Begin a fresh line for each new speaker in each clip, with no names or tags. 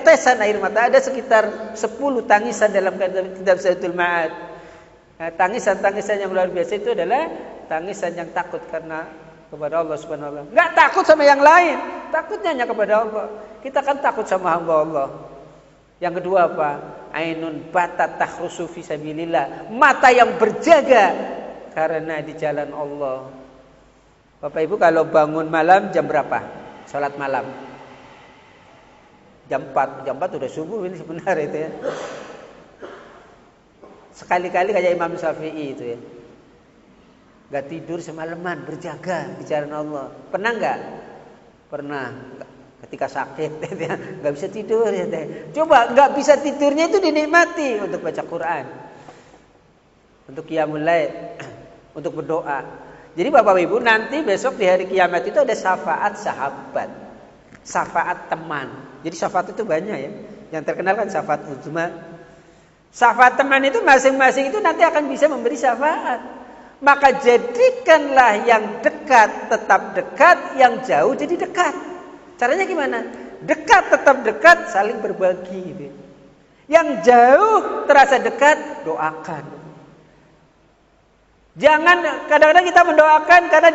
tetesan air mata. Ada sekitar 10 tangisan dalam kitab Zadul Ma'ad. Nah, tangisan-tangisan yang luar biasa itu adalah tangisan yang takut karena kepada Allah Subhanahu wa taala. Enggak takut sama yang lain, takutnya hanya kepada Allah. Kita kan takut sama hamba Allah. Yang kedua apa? Ainun batat tahrusu fi sabilillah. Mata yang berjaga karena di jalan Allah. Bapak Ibu kalau bangun malam jam berapa? Salat malam. Jam 4 udah subuh ini sebenarnya itu ya. Sekali-kali kayak Imam Syafi'i itu ya. Gak tidur semalaman, berjaga di jalan Allah. Pernah enggak? Pernah. Ketika sakit ya, gak bisa tidur ya teh. Coba gak bisa tidurnya itu dinikmati untuk baca Quran. Untuk qiyamul lail, untuk berdoa. Jadi Bapak Ibu nanti besok di hari kiamat itu ada syafaat sahabat, syafaat teman. Jadi syafaat itu banyak ya. Yang terkenal kan syafaat uzma. Syafaat teman itu masing-masing itu nanti akan bisa memberi syafaat. Maka jadikanlah yang dekat tetap dekat, yang jauh jadi dekat. Caranya gimana? Dekat tetap dekat, saling berbagi gitu. Yang jauh terasa dekat, doakan. Jangan kadang-kadang kita mendoakan karena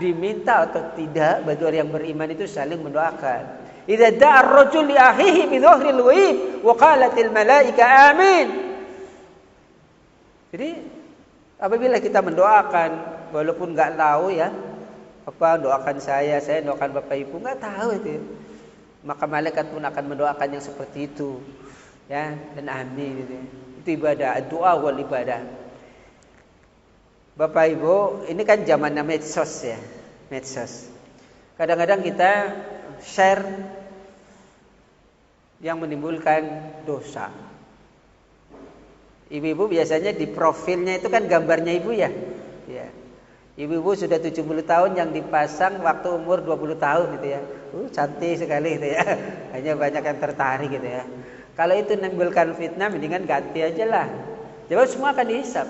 diminta atau tidak. Bagi orang yang beriman itu saling mendoakan. Idza da'a ar-rajul li akhihi bi dhahril ghaib wa qalatil malaika amin. Jadi apabila kita mendoakan walaupun enggak tahu ya, apa doakan saya doakan Bapak Ibu, enggak tahu itu. Maka malaikat pun akan mendoakan yang seperti itu. Ya, dan amin gitu. Itu ibadah, doa wal ibadah. Bapak Ibu, ini kan zamannya medsos ya, medsos. Kadang-kadang kita share yang menimbulkan dosa. Ibu-ibu biasanya di profilnya itu kan gambarnya ibu ya. Ya. Ibu-ibu sudah 70 tahun yang dipasang waktu umur 20 tahun gitu ya. Cantik sekali gitu ya. Hanya banyak yang tertarik gitu ya. Kalau itu menimbulkan fitnah, mendingan ganti aja lah. Jadi semua akan dihisab.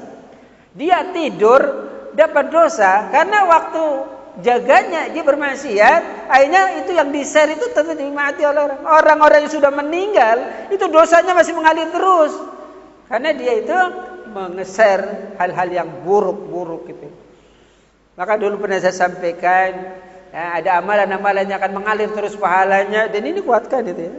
Dia tidur dapat dosa karena waktu jaganya dia bermaksiat, akhirnya itu yang di-share itu tentu dinikmati oleh orang-orang yang sudah meninggal, itu dosanya masih mengalir terus. Karena dia itu menge-share hal-hal yang buruk-buruk gitu. Maka dulu pernah saya sampaikan, ya, ada amalan-amalan yang akan mengalir terus pahalanya, dan ini kuatkan itu ya.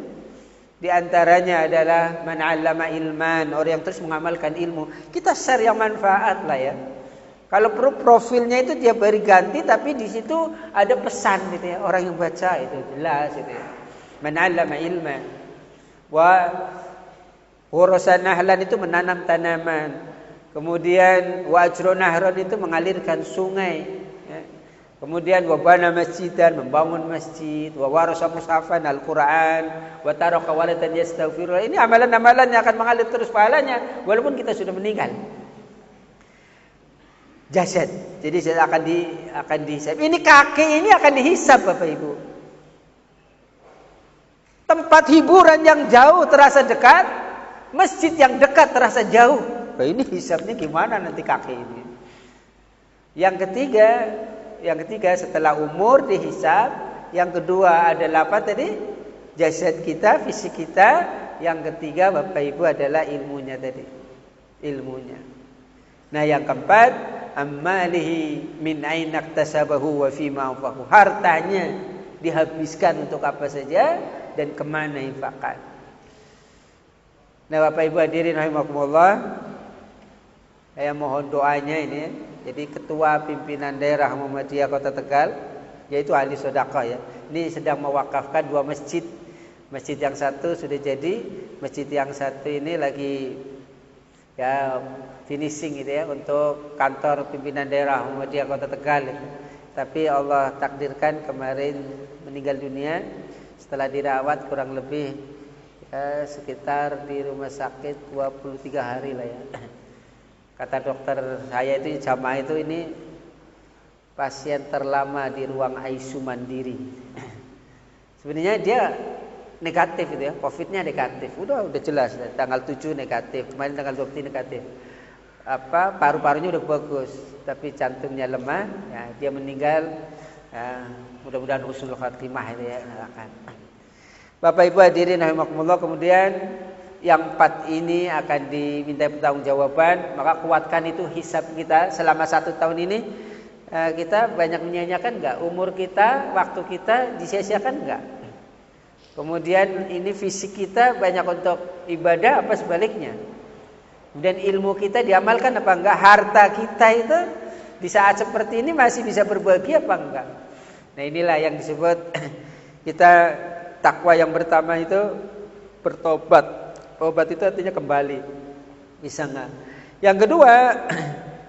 Di antaranya adalah man 'allama ilman, orang yang terus mengamalkan ilmu. Kita share yang manfaat lah ya. Kalau profilnya itu dia beri ganti, tapi di situ ada pesan gitu ya. Orang yang baca itu jelas gitu ya. Man 'allama ilman wa warasan nahlan itu menanam tanaman. Kemudian wa ajrun nahran itu mengalirkan sungai. Kemudian wabana masjidan, membangun masjid, wa warasa mushafan Al-Qur'an, wa taraka waladan yastaghfirullah. Ini amalan-amalan yang akan mengalir terus pahalanya walaupun kita sudah meninggal. Jasad. Jadi akan dihisab. Ini kaki ini akan dihisab Bapak Ibu. Tempat hiburan yang jauh terasa dekat, masjid yang dekat terasa jauh. Nah, ini hisabnya gimana nanti kaki ini? Yang ketiga setelah umur dihisab, yang kedua adalah apa tadi? Jasad kita, fisik kita. Yang ketiga Bapak Ibu adalah ilmunya tadi. Ilmunya. Nah, yang keempat, ammalihi min aina iktasabahu wa fima anfaqahu. Hartanya dihabiskan untuk apa saja dan kemana infakkan. Nah, Bapak Ibu hadirin rahimakumullah, saya mohon doanya ini ya. Jadi ketua pimpinan daerah Muhammadiyah Kota Tegal, yaitu ahli sedekah ya. Ini sedang mewakafkan 2 masjid. Masjid yang satu sudah jadi, masjid yang satu ini lagi ya finishing gitu ya untuk kantor pimpinan daerah Muhammadiyah Kota Tegal. Tapi Allah takdirkan kemarin meninggal dunia setelah dirawat kurang lebih ya, sekitar di rumah sakit 23 hari lah ya. Kata dokter saya itu jamaah itu ini pasien terlama di ruang ICU mandiri. Sebenarnya dia negatif gitu ya, COVID-nya negatif. Udah jelas tanggal 7 negatif, kemarin tanggal 23 negatif. Paru-parunya udah bagus, tapi jantungnya lemah, ya, dia meninggal. Ya, mudah-mudahan husnul khatimah itu ya akan. Bapak Ibu hadirin rahimakumullah, kemudian yang 4 ini akan diminta pertanggungjawaban, maka kuatkan itu hisab kita selama 1 tahun ini. Kita banyak menyanyiakan enggak? Umur kita, waktu kita disia-siakan enggak? Kemudian ini fisik kita banyak untuk ibadah apa sebaliknya? Dan ilmu kita diamalkan apa enggak? Harta kita itu di saat seperti ini masih bisa berbagi apa enggak? Nah inilah yang disebut kita takwa yang pertama itu bertobat. Tobat itu artinya kembali. Bisa enggak? Yang kedua,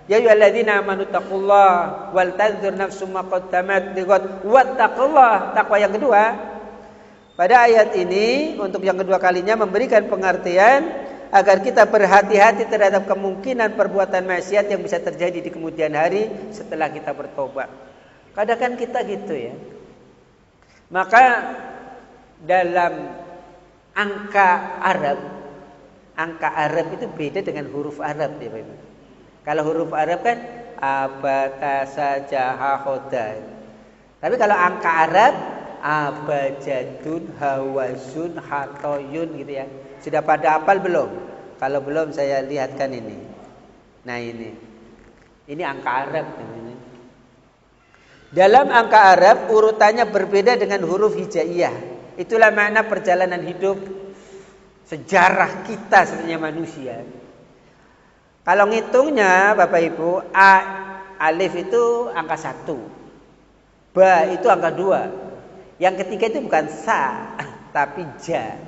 ya ayyuhalladzina amanu taqullaha wal tanzur nafsum ma qaddamat lighad wattaqullah. Takwa yang kedua pada ayat ini untuk yang kedua kalinya memberikan pengertian agar kita berhati-hati terhadap kemungkinan perbuatan maksiat yang bisa terjadi di kemudian hari setelah kita bertobat. Kadang kan kita gitu ya. Maka dalam angka Arab itu beda dengan huruf Arab ya Pak. Kalau huruf Arab kan abata saja khoda. Tapi kalau angka Arab abajadun hawazun hatoyun gitu ya. Sudah pada hafal belum? Kalau belum saya lihatkan ini. Nah ini angka Arab namanya. Dalam angka Arab urutannya berbeda dengan huruf hijaiyah. Itulah makna perjalanan hidup sejarah kita sebenarnya manusia. Kalau ngitungnya Bapak Ibu, alif itu angka 1, ba itu angka 2, yang ketiga itu bukan sa tapi ja,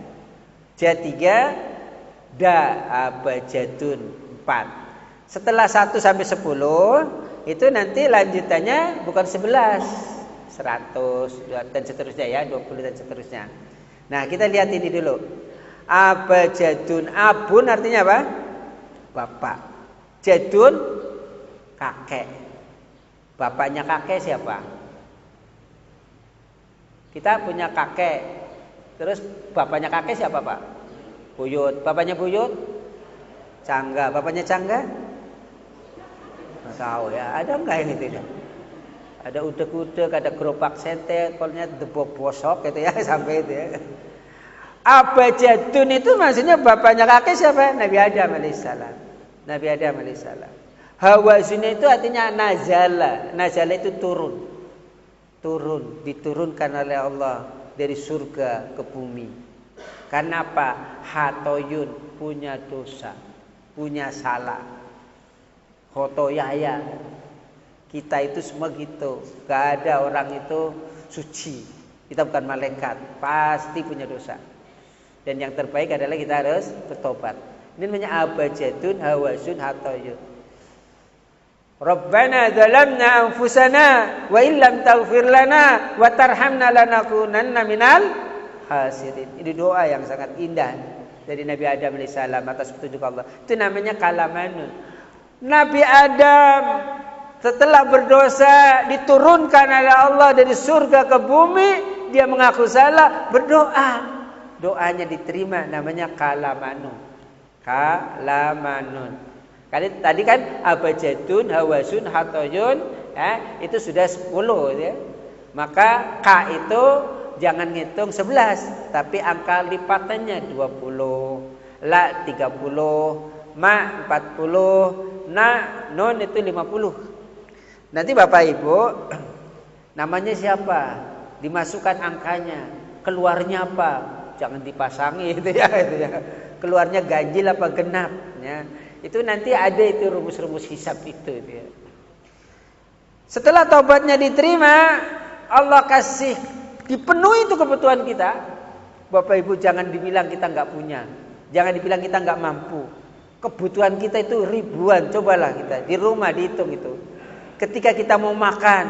ja 3, da abajadun 4. Setelah 1 sampai 10 itu nanti lanjutannya bukan 11, 100 dan seterusnya ya, 20 dan seterusnya. Nah kita lihat ini dulu. Abajadun, abun artinya apa? Bapak. Jadun kakek. Bapaknya kakek siapa? Kita punya kakek. Terus bapaknya kakek siapa Pak? Buyut. Bapaknya buyut? Cangga. Bapaknya cangga? Nggak tahu ya. Ada enggak yang itu? Ada udek-udek, ada gerobak sente, kolnya debok bosok gitu ya sampai itu ya. Abajadun itu maksudnya bapaknya kakek siapa? Nabi Adam alaihissalam. Nabi Adam alaihissalam. Hawazun itu artinya nazala. Nazala itu turun. Turun, diturunkan oleh Allah dari surga ke bumi. Karena apa? Hatoyun, punya dosa, punya salah. Khotoyaya. Kita itu semua gitu. Gak ada orang itu suci. Kita bukan malaikat. Pasti punya dosa. Dan yang terbaik adalah kita harus bertobat. Ini namanya abajadun hawazun hatoyun. Rabbana zalamna anfusana wa illam taghfir lana wa tarhamna lanakunanna minal khasirin. Ini doa yang sangat indah dari Nabi Adam alaihissalam atas petunjuk Allah. Itu namanya kalamanun. Nabi Adam setelah berdosa diturunkan oleh Allah dari surga ke bumi, dia mengaku salah, berdoa. Doanya diterima, namanya kalamanun. Kalamanun. Tadi kan abajadun, hawazun, hatoyun, itu sudah 10 ya. Maka K itu jangan ngitung 11, tapi angka lipatannya 20, la 30, ma 40, na nun itu 50. Nanti Bapak Ibu namanya siapa? Dimasukkan angkanya. Keluarnya apa? Jangan dipasangi itu ya. Keluarnya ganjil apa genap ya. Itu nanti ada itu rumus-rumus hisab itu ya. Setelah taubatnya diterima, Allah kasih dipenuhi itu kebutuhan kita. Bapak Ibu jangan dibilang kita enggak punya. Jangan dibilang kita enggak mampu. Kebutuhan kita itu ribuan. Cobalah kita di rumah dihitung itu. Ketika kita mau makan,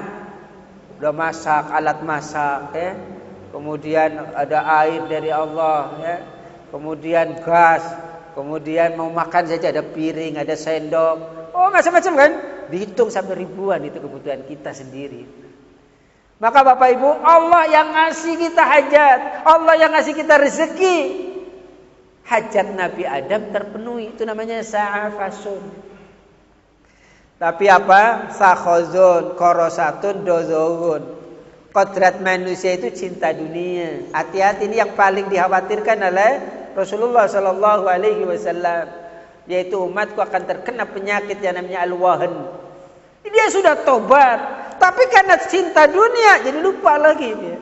udah masak, alat masak ya. Kemudian ada air dari Allah ya. Kemudian gas, kemudian mau makan saja ada piring, ada sendok. Oh, macam-macam kan? Dihitung sampai ribuan itu kebutuhan kita sendiri. Maka Bapak Ibu, Allah yang ngasih kita hajat, Allah yang ngasih kita rezeki. Hajat Nabi Adam terpenuhi, itu namanya sa'afasun. Tapi apa? Sakhozun, korosatun, dozowun. Kodrat manusia itu cinta dunia. Hati-hati, ini yang paling dikhawatirkan oleh Rasulullah Sallallahu Alaihi Wasallam, yaitu umatku akan terkena penyakit yang namanya al-wahn. Dia sudah tobat, tapi karena cinta dunia jadi lupa lagi dia.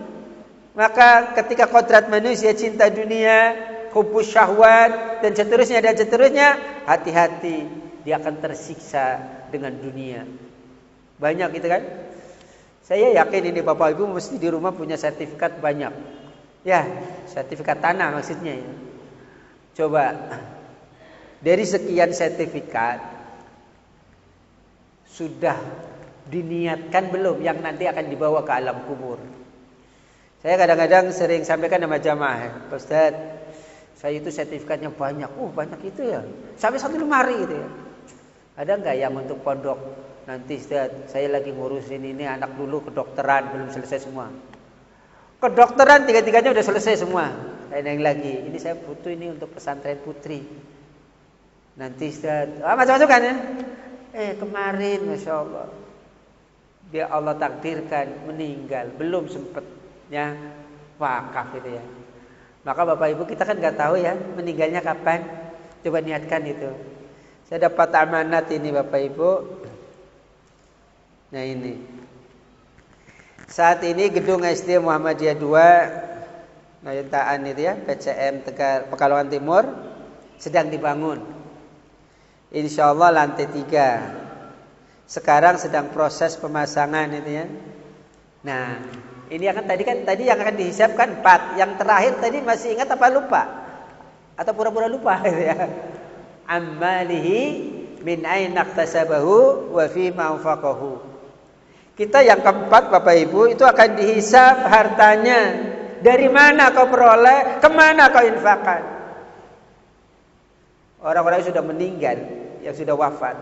Maka ketika kodrat manusia cinta dunia, hubbus syahwat dan seterusnya, hati-hati, dia akan tersiksa dengan dunia. Banyak gitu kan? Saya yakin ini Bapak Ibu mesti di rumah punya sertifikat banyak. Ya, sertifikat tanah maksudnya ya. Coba dari sekian sertifikat sudah diniatkan belum yang nanti akan dibawa ke alam kubur? Saya kadang-kadang sering sampaikan sama jamaah, Ustaz, saya itu sertifikatnya banyak. Banyak itu ya. Sampai 1 lemari gitu ya. Ada enggak yang untuk pondok? Nanti Ustaz, saya lagi ngurusin ini anak dulu kedokteran belum selesai semua. Kedokteran 3-3-nya udah selesai semua. Saya nanya lagi, ini saya butuh ini untuk pesantren putri. Nanti Ustaz, macam-macam kan ya? Kemarin Masya Allah, dia Allah takdirkan meninggal, belum sempatnya wakaf gitu ya. Maka Bapak Ibu kita kan nggak tahu ya meninggalnya kapan. Coba niatkan itu. Saya dapat amanat ini Bapak Ibu. Nah ini, saat ini gedung SD Muhammadiyah 2 Nayantaan itu ya, PCM Pekalongan Timur sedang dibangun. Insya Allah lantai 3. Sekarang sedang proses pemasangan itu ya. Nah, ini tadi yang akan dihisapkan 4. Yang terakhir tadi masih ingat apa lupa? Atau pura-pura lupa gitu ya. Ammalihi min aina iktasabahu wa fi ma anfaqahu. Kita yang keempat Bapak Ibu itu akan dihisap hartanya. Dari mana kau peroleh, kemana kau infakkan. Orang-orang yang sudah meninggal, yang sudah wafat,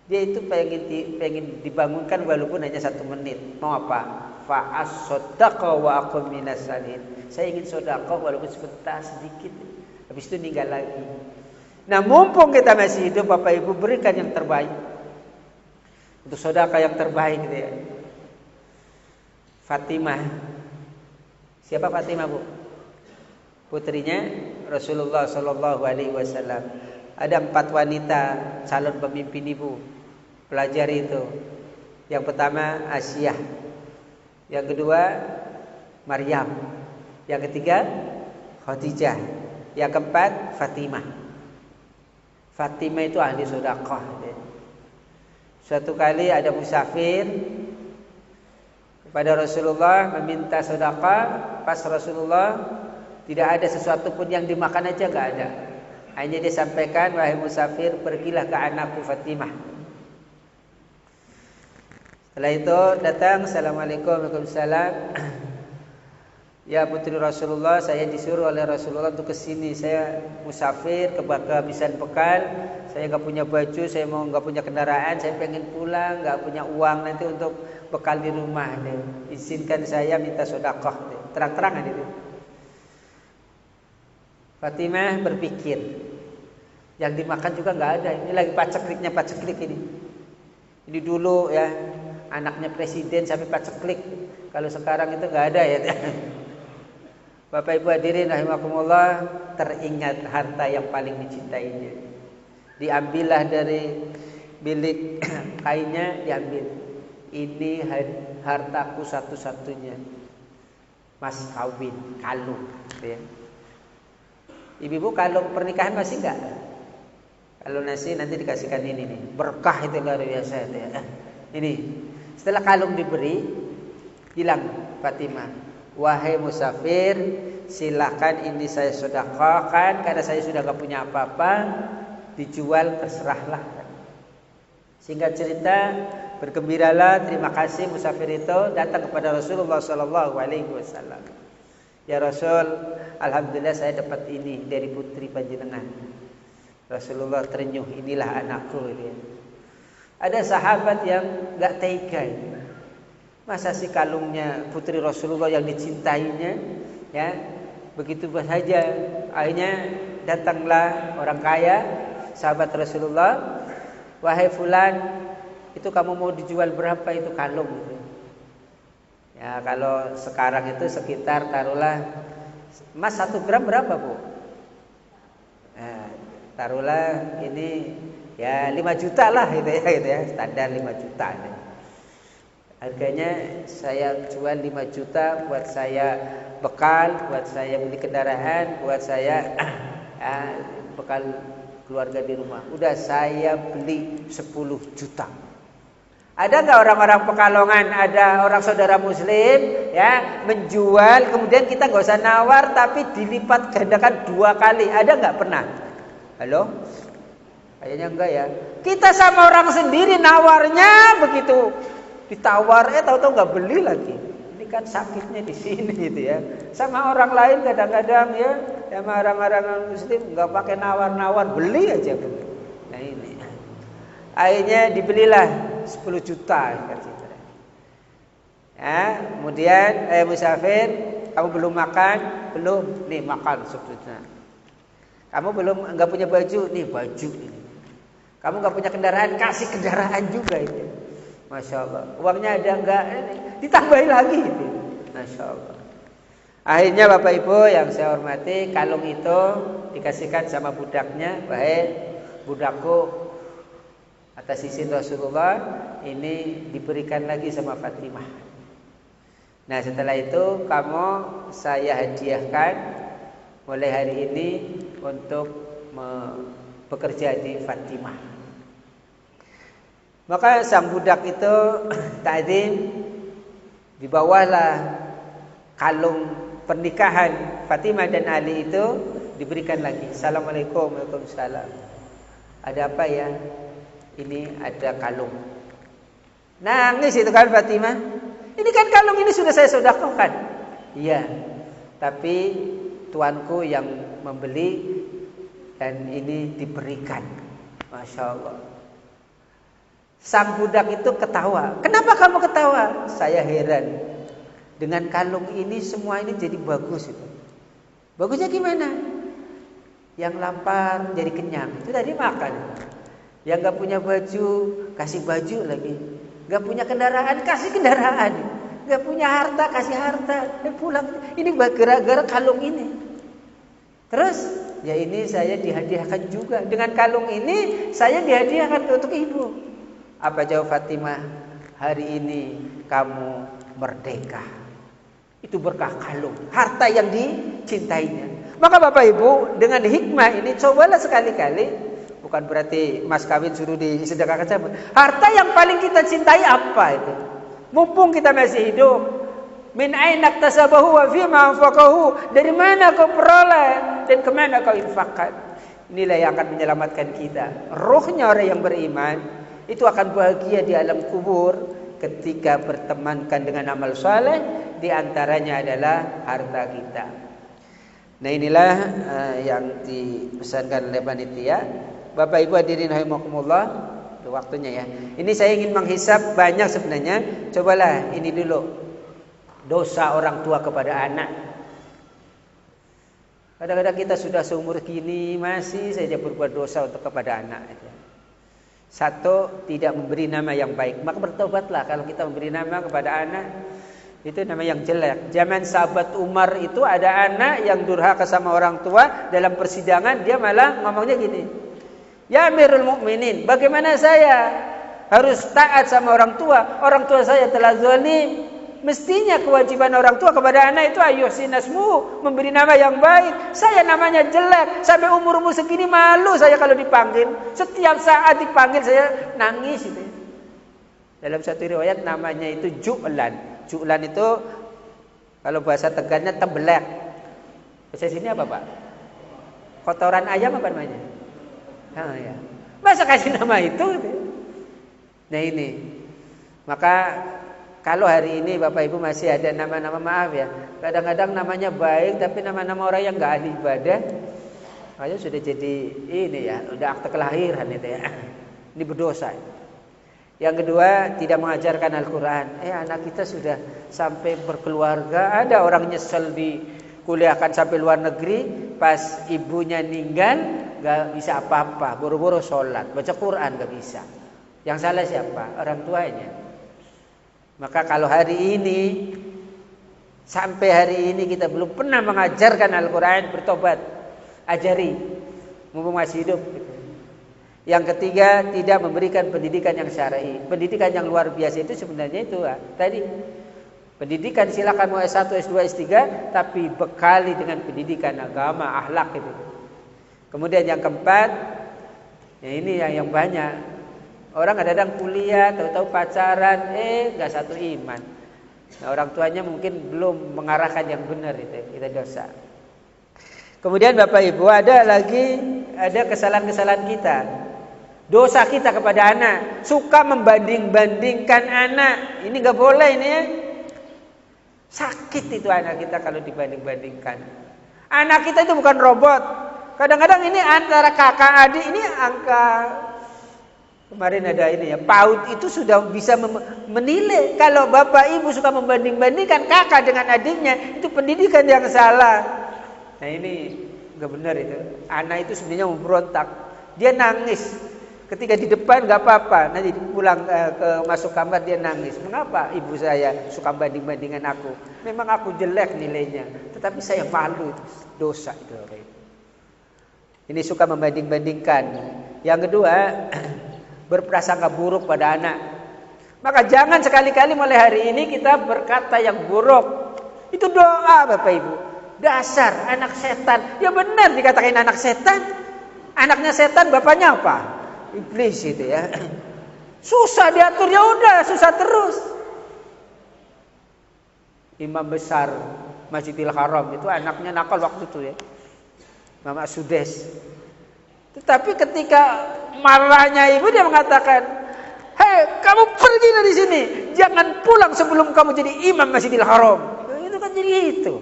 dia itu pengen dibangunkan walaupun hanya 1 menit. Mau apa? Fa'as sodaqa wa akum minas salin. Saya ingin sodaqa walaupun sebentar sedikit. Habis itu meninggal lagi. Nah mumpung kita masih hidup Bapak Ibu, berikan yang terbaik. Untuk sedekah yang terbaik gitu ya. Fatimah. Siapa Fatimah, Bu? Putrinya Rasulullah Sallallahu Alaihi Wasallam. Ada 4 wanita calon pemimpin Ibu. Pelajari itu. Yang pertama Asyah. Yang kedua Maryam. Yang ketiga Khadijah. Yang keempat Fatimah. Fatimah itu ahli sedekah gitu ya. Suatu kali ada musafir kepada Rasulullah meminta sedekah, pas Rasulullah tidak ada sesuatu pun yang dimakan aja enggak ada. Hanya dia sampaikan, wahai musafir, pergilah ke anakku Fatimah. Setelah itu datang, Assalamualaikum, Waalaikumsalam. Ya putri Rasulullah, saya disuruh oleh Rasulullah untuk kesini. Saya musafir, kehabisan bekal. Saya nggak punya baju, saya mau nggak punya kendaraan, saya pengen pulang, nggak punya uang nanti untuk bekal di rumah. Izinkan saya minta sedekah. Terang-terangan itu. Fatimah berpikir, yang dimakan juga nggak ada. Ini lagi paceklik ini. Ini dulu ya, anaknya presiden sampai paceklik. Kalau sekarang itu nggak ada ya. Bapak Ibu hadirin rahimakumullah, teringat harta yang paling dicintainya. Diambillah dari bilik kainnya, diambil. Ini hartaku satu-satunya. Mas kawin, kalung gitu ya. Ibu-ibu kalung pernikahan masih enggak? Kalau nasi nanti dikasihkan ini nih. Berkah itu luar biasa itu ya. Ini. Setelah kalung diberi, bilang Fatimah, wahai musafir, silakan ini saya sedekahkan karena saya sudah gak punya apa-apa, dijual terserahlah. Singkat cerita, bergembiralah, terima kasih musafir itu datang kepada Rasulullah Sallallahu Alaihi Wasallam. Ya Rasul, alhamdulillah saya dapat ini dari putri panjenengan. Rasulullah terenyuh, inilah anakku ini. Ada sahabat yang gak tega ini. Masa si kalungnya putri Rasulullah yang dicintainya ya begitu saja. Akhirnya datanglah orang kaya, sahabat Rasulullah, wahai fulan, itu kamu mau dijual berapa itu kalung? Ya, Ya, kalau sekarang itu sekitar taruhlah emas 1 gram berapa, Bu? Nah, taruhlah ini ya 5 juta lah gitu ya, standar 5 juta. Harganya saya jual 5 juta buat saya bekal, buat saya beli kendaraan, buat saya bekal keluarga di rumah. Udah saya beli 10 juta. Ada nggak orang-orang Pekalongan, ada orang saudara muslim ya menjual, kemudian kita nggak usah nawar tapi dilipat gandakan 2 kali? Ada nggak pernah? Halo? Kayaknya enggak ya. Kita sama orang sendiri nawarnya begitu ditawar, tahu-tahu nggak beli lagi. Ini kan sakitnya di sini gitu ya. Sama orang lain kadang-kadang ya, sama orang-orang muslim nggak pakai nawar-nawar, beli aja beli. Nah ini, akhirnya dibelilah 10 juta. Ya, kemudian musafir, kamu belum makan, belum, nih makan 10 juta. Kamu belum nggak punya baju, nih baju ini. Kamu nggak punya kendaraan, kasih kendaraan juga itu. Masya Allah. Uangnya ada enggak? Ditambahin lagi itu. Masya Allah. Akhirnya Bapak Ibu yang saya hormati, kalung itu dikasihkan sama budaknya. Baik, budakku atas izin Rasulullah ini diberikan lagi sama Fatimah. Nah setelah itu kamu saya hadiahkan mulai hari ini untuk bekerja di Fatimah. Maka sang budak itu ta'zim, dibawalah kalung pernikahan Fatimah dan Ali itu diberikan lagi. Assalamualaikum, waalaikumsalam. Ada apa ya? Ini ada kalung. Nangis itu kan Fatimah. Ini kan kalung ini sudah saya sedekahkan. Iya, tapi tuanku yang membeli dan ini diberikan. Masya Allah. Sang budak itu ketawa. Kenapa kamu ketawa? Saya heran. Dengan kalung ini semua ini jadi bagus itu. Bagusnya gimana? Yang lapar jadi kenyang. Itu tadi makan. Yang gak punya baju kasih baju lagi. Gak punya kendaraan kasih kendaraan. Gak punya harta kasih harta. Pulang. Ini gara-gara kalung ini. Terus ya ini saya dihadiahkan juga. Dengan kalung ini saya dihadiahkan untuk ibu. Apa jawab Fatimah? Hari ini kamu merdeka. Itu berkah kalung, harta yang dicintainya. Maka Bapak Ibu dengan hikmah ini cobalah sekali-kali. Bukan berarti mas kawin suruh disedekahkan saja. Harta yang paling kita cintai apa itu? Mumpung kita masih hidup. Min ainak tasabahu wa fima anfaqahu. Dari mana kau peroleh dan kemana kau infakkan? Inilah yang akan menyelamatkan kita. Ruhnya orang yang beriman itu akan bahagia di alam kubur ketika bertemankan dengan amal saleh, di antaranya adalah harta kita. Nah inilah yang dipesankan oleh panitia. Bapak Ibu hadirin rahimakumullah, itu waktunya ya. Ini saya ingin menghisap banyak sebenarnya. Cobalah ini dulu. Dosa orang tua kepada anak. Kadang-kadang kita sudah seumur gini masih saja berbuat dosa untuk kepada anak. Satu, tidak memberi nama yang baik. Maka bertobatlah kalau kita memberi nama kepada anak. Itu nama yang jelek. Zaman sahabat Umar itu ada anak yang durhaka sama orang tua. Dalam persidangan dia malah ngomongnya gini. Ya Amirul Mukminin, bagaimana saya harus taat sama orang tua? Orang tua saya telah zalim. Mestinya kewajiban orang tua kepada anak itu ayyuhsinasmu, memberi nama yang baik. Saya namanya jelek, sampai umur segini malu saya kalau dipanggil. Setiap saat dipanggil saya nangis itu. Dalam satu riwayat namanya itu Ju'lan. Ju'lan itu kalau bahasa Tegalnya tembelek. Bahasa sini apa Pak? Kotoran ayam apa namanya? Nah, ya. Masa kasih nama itu? Nah ini. Maka kalau hari ini Bapak Ibu masih ada nama-nama, maaf ya, kadang-kadang namanya baik tapi nama-nama orang yang gak ahli ibadah, makanya sudah jadi ini ya, udah akte kelahiran itu ya. Ini berdosa. Yang kedua, tidak mengajarkan Al-Quran. Anak kita sudah sampai berkeluarga, ada orang nyesel dikuliahkan sampai luar negeri, pas ibunya meninggal gak bisa apa-apa, boro-boro sholat, baca Quran gak bisa. Yang salah siapa? Orang tuanya. Maka kalau hari ini Sampai hari ini kita belum pernah mengajarkan Al-Quran, bertobat, ajari, mumpung masih hidup. Yang ketiga, tidak memberikan pendidikan yang syar'i. Pendidikan yang luar biasa itu sebenarnya itu tadi. Pendidikan silakan mau S1, S2, S3, tapi bekali dengan pendidikan agama, akhlak itu. Kemudian yang keempat, ya ini yang banyak. Orang kadang-kadang kuliah, tahu-tahu pacaran, nggak satu iman. Nah, orang tuanya mungkin belum mengarahkan yang benar itu dosa. Kemudian Bapak Ibu ada kesalahan-kesalahan kita. Dosa kita kepada anak, suka membanding-bandingkan anak. Ini nggak boleh ini ya. Sakit itu anak kita kalau dibanding-bandingkan. Anak kita itu bukan robot. Kadang-kadang ini antara kakak adik ini angka kemarin ada ini ya, PAUD itu sudah bisa menilai. Kalau bapak ibu suka membanding-bandingkan kakak dengan adiknya, itu pendidikan yang salah. Nah ini nggak benar itu. Anak itu sebenarnya memberontak. Dia nangis. Ketika di depan nggak apa-apa, nanti pulang masuk kamar dia nangis. Mengapa ibu saya suka banding-bandingan aku? Memang aku jelek nilainya, tetapi saya malu, itu dosa itu. Ini suka membanding-bandingkan. Yang kedua, berprasangka buruk pada anak. Maka jangan sekali-kali mulai hari ini kita berkata yang buruk. Itu doa Bapak Ibu. Dasar anak setan. Ya benar dikatakan anak setan. Anaknya setan, bapaknya apa? Iblis itu ya. Susah diatur, ya udah susah terus. Imam besar Masjidil Haram itu anaknya nakal waktu itu ya. Mama Sudes. Tetapi ketika marahnya ibu dia mengatakan, "Hei, kamu pergi dari sini. Jangan pulang sebelum kamu jadi imam Masjidil Haram." Itu kan jadi itu.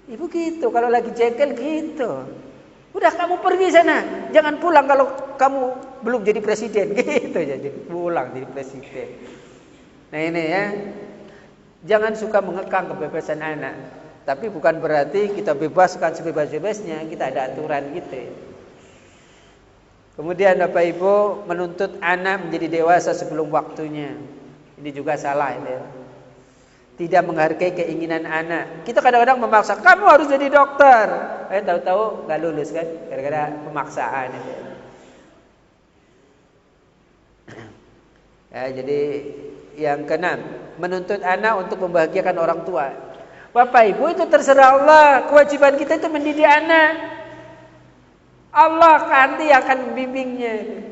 Ibu gitu kalau lagi jengkel gitu. Udah kamu pergi sana, jangan pulang kalau kamu belum jadi presiden gitu jadi pulang jadi presiden. Nah ini ya, jangan suka mengekang kebebasan anak, tapi bukan berarti kita bebaskan sebebas-bebasnya, kita ada aturan gitu. Kemudian Bapak Ibu menuntut anak menjadi dewasa sebelum waktunya, ini juga salah ya. Tidak menghargai keinginan anak. Kita kadang-kadang memaksa, kamu harus jadi dokter. Tahu-tahu nggak lulus kan, gara-gara pemaksaan itu. Ya, jadi yang keenam, menuntut anak untuk membahagiakan orang tua. Bapak Ibu itu terserah Allah. Kewajiban kita itu mendidik anak. Allah nanti akan membimbingnya.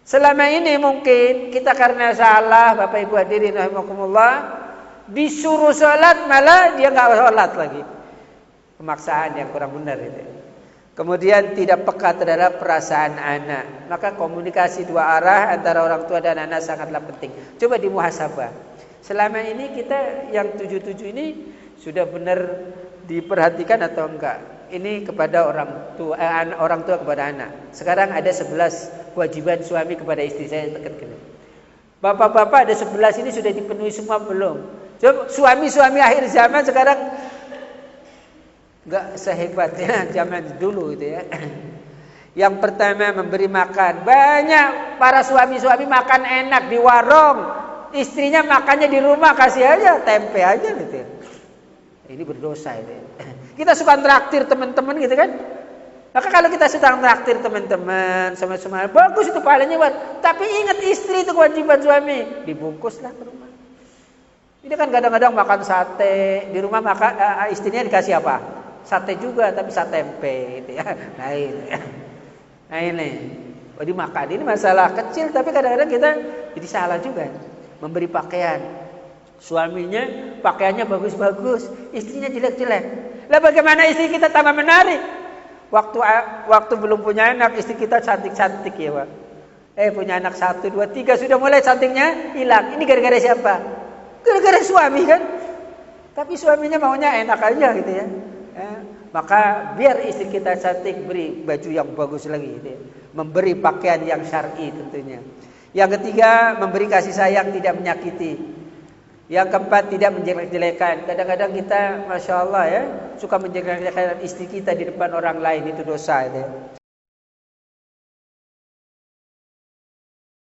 Selama ini mungkin kita karena salah, Bapak Ibu hadirin rahimakumullah, disuruh sholat malah dia nggak sholat lagi. Pemaksaan yang kurang benar itu. Kemudian tidak peka terhadap perasaan anak. Maka komunikasi dua arah antara orang tua dan anak sangatlah penting. Coba dimuhasabah. Selama ini kita yang 77 ini sudah benar diperhatikan atau enggak? Ini kepada orang tua kepada anak. Sekarang ada 11 kewajiban suami kepada istri saya dekat. Bapak-bapak ada 11 ini sudah dipenuhi semua belum? Coba suami-suami akhir zaman sekarang enggak sehebatnya zaman dulu itu ya. Yang pertama memberi makan. Banyak para suami-suami makan enak di warung, istrinya makannya di rumah, kasih aja tempe aja gitu. Ini berdosa itu. Kita suka traktir teman-teman gitu kan? Maka kalau kita sedang traktir teman-teman sama-sama, bagus itu pahalanya buat. Tapi ingat istri itu kewajiban suami, dibungkuslah ke rumah. Ini kan kadang-kadang makan sate di rumah, makan istrinya dikasih apa? Sate juga, tapi sate tempe gitu ya. Nah ini, dimakan. Ini masalah kecil, tapi kadang-kadang kita jadi salah juga. Memberi pakaian, suaminya pakaiannya bagus-bagus, istrinya jelek-jelek. Lah bagaimana istri kita tambah menarik? Waktu belum punya anak, istri kita cantik-cantik ya Pak. Punya anak 1, 2, 3 sudah mulai cantiknya hilang. Ini gara-gara siapa? Gara-gara suami kan. Tapi suaminya maunya enak aja gitu ya. Maka biar istri kita cantik, beri baju yang bagus lagi gitu ya. Memberi pakaian yang syar'i tentunya. Yang ketiga, memberi kasih sayang tidak menyakiti. Yang keempat, tidak menjelek-jelekan. Kadang-kadang kita Masya Allah ya, suka menjelek-jelekan istri kita di depan orang lain, itu dosa itu ya.